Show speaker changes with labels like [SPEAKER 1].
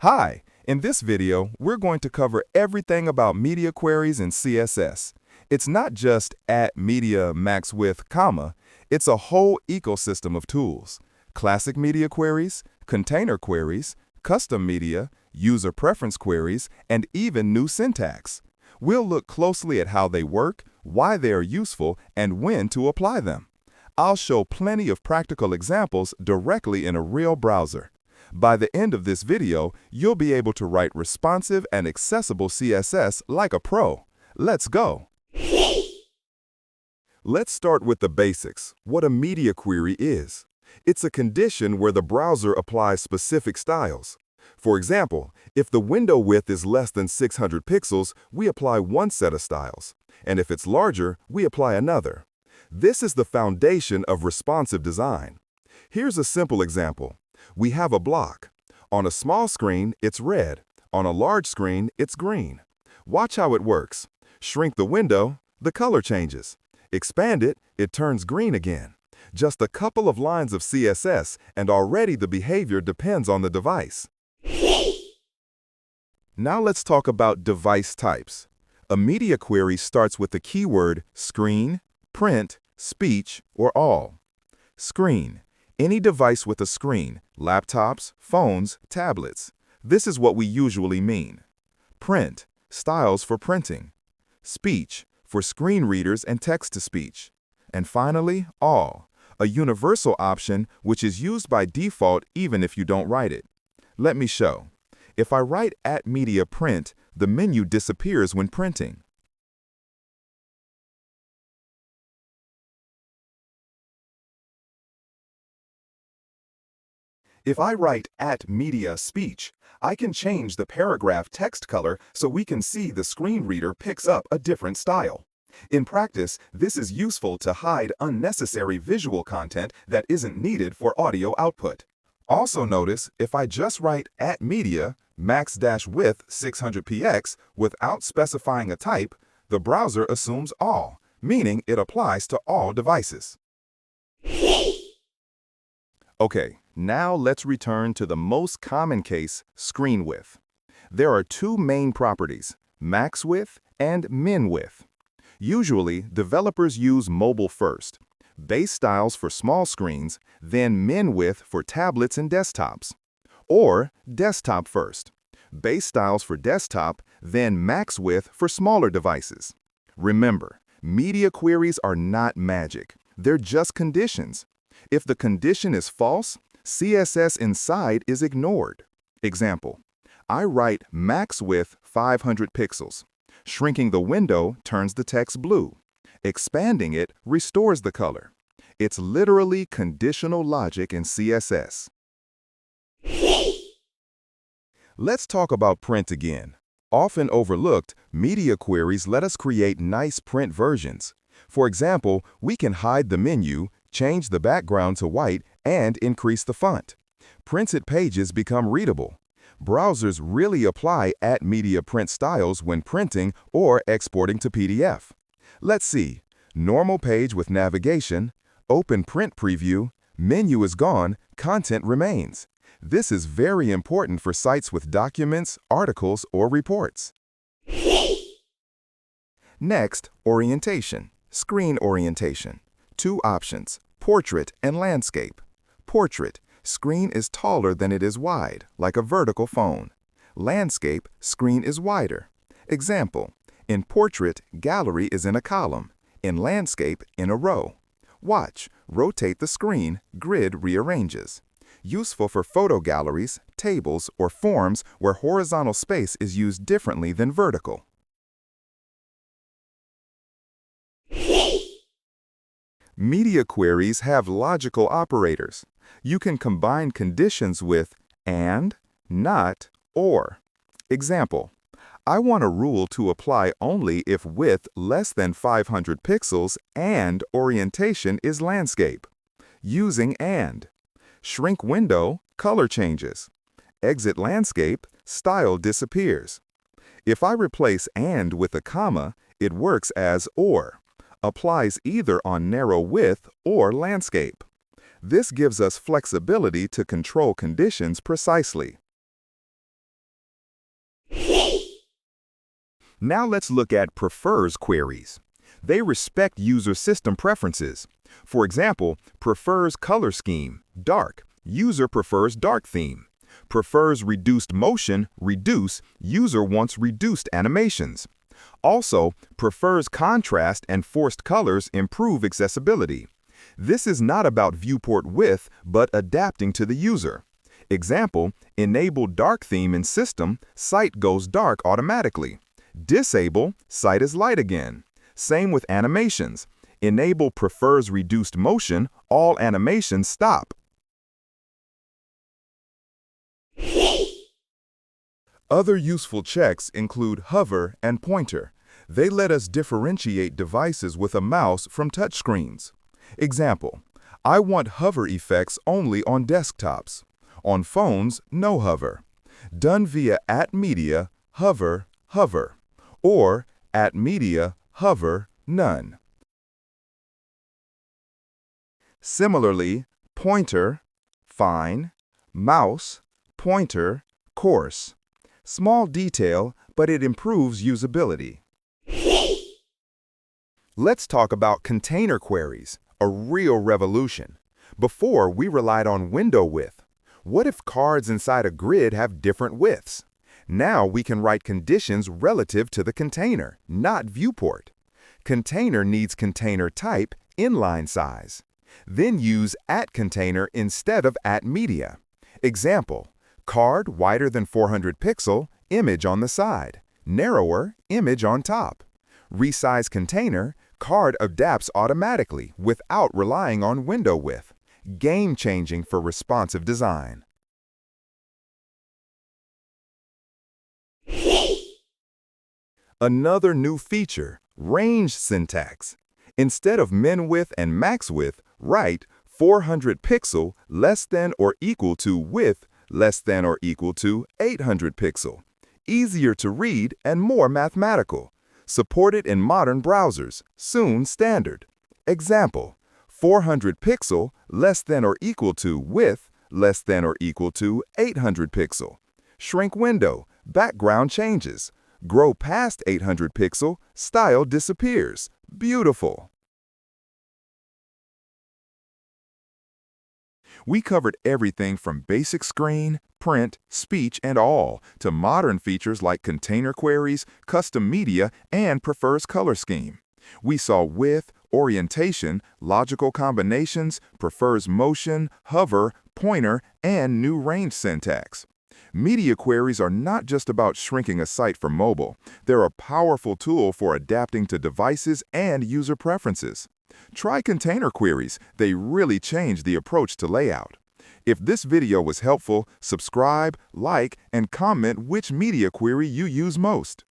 [SPEAKER 1] Hi, in this video, we're going to cover everything about media queries in CSS. It's not just at media max width, comma, it's a whole ecosystem of tools. Classic media queries, container queries, custom media, user preference queries, and even new syntax. We'll look closely at how they work, why they are useful, and when to apply them. I'll show plenty of practical examples directly in a real browser. By the end of this video, you'll be able to write responsive and accessible CSS like a pro. Let's go! Let's start with the basics, what a media query is. It's a condition where the browser applies specific styles. For example, if the window width is less than 600 pixels, we apply one set of styles. And if it's larger, we apply another. This is the foundation of responsive design. Here's a simple example. We have a block. On a small screen, it's red. On a large screen, it's green. Watch how it works. Shrink the window, the color changes. Expand it, it turns green again. Just a couple of lines of CSS, and already the behavior depends on the device. Now let's talk about device types. A media query starts with the keyword screen, print, speech, or all. Screen. Any device with a screen, laptops, phones, tablets. This is what we usually mean. Print, styles for printing. Speech, for screen readers and text-to-speech. And finally, all, a universal option which is used by default even if you don't write it. Let me show. If I write @media print, the menu disappears when printing. If I write @media speech, I can change the paragraph text color so we can see the screen reader picks up a different style. In practice, this is useful to hide unnecessary visual content that isn't needed for audio output. Also notice, if I just write @media max-width 600px without specifying a type, the browser assumes all, meaning it applies to all devices. Okay, now let's return to the most common case, screen width. There are two main properties, max width and min width. Usually, developers use mobile first, base styles for small screens, then min width for tablets and desktops. Or desktop first, base styles for desktop, then max width for smaller devices. Remember, media queries are not magic. They're just conditions. If the condition is false, CSS inside is ignored. Example, I write max width 500 pixels. Shrinking the window turns the text blue. Expanding it restores the color. It's literally conditional logic in CSS. Let's talk about print again. Often overlooked, media queries let us create nice print versions. For example, we can hide the menu, change the background to white, and increase the font. Printed pages become readable. Browsers really apply @media print styles when printing or exporting to PDF. Let's see. Normal page with navigation, open print preview, menu is gone, content remains. This is very important for sites with documents, articles, or reports. Next, orientation. Screen orientation. Two options, portrait and landscape. Portrait, screen is taller than it is wide, like a vertical phone. Landscape, screen is wider. Example, in portrait, gallery is in a column. In landscape, in a row. Watch, rotate the screen, grid rearranges. Useful for photo galleries, tables, or forms where horizontal space is used differently than vertical. Media queries have logical operators. You can combine conditions with and, not, or. Example, I want a rule to apply only if width less than 500 pixels and orientation is landscape. Using and. Shrink window, color changes. Exit landscape, style disappears. If I replace and with a comma, it works as or. Applies either on narrow width or landscape. This gives us flexibility to control conditions precisely. Now let's look at prefers queries. They respect user system preferences. For example, prefers color scheme, dark. User prefers dark theme. Prefers reduced motion, reduce. User wants reduced animations. Also, prefers contrast and forced colors, improve accessibility. This is not about viewport width, but adapting to the user. Example, enable dark theme in system, site goes dark automatically. Disable, site is light again. Same with animations. Enable prefers reduced motion, all animations stop. Other useful checks include hover and pointer. They let us differentiate devices with a mouse from touchscreens. Example, I want hover effects only on desktops. On phones, no hover. Done via @media, hover, hover. Or @media, hover, none. Similarly, pointer, fine, mouse, pointer, coarse. Small detail, but it improves usability. Let's talk about container queries, a real revolution. Before, we relied on window width. What if cards inside a grid have different widths? Now we can write conditions relative to the container, not viewport. Container needs container type, inline size. Then use @container instead of @media. Example, card wider than 400 pixel, image on the side. Narrower, image on top. Resize container, card adapts automatically without relying on window width. Game-changing for responsive design. Another new feature, range syntax. Instead of min width and max width, write 400 pixel less than or equal to width less than or equal to 800 pixel. Easier to read and more mathematical. Supported in modern browsers, soon standard. Example, 400 pixel less than or equal to width less than or equal to 800 pixel. Shrink window, background changes. Grow past 800 pixel, style disappears. Beautiful. We covered everything from basic screen, print, speech, and all, to modern features like container queries, custom media, and prefers color scheme. We saw width, orientation, logical combinations, prefers motion, hover, pointer, and new range syntax. Media queries are not just about shrinking a site for mobile. They're a powerful tool for adapting to devices and user preferences. Try container queries. They really change the approach to layout. If this video was helpful, subscribe, like, and comment which media query you use most.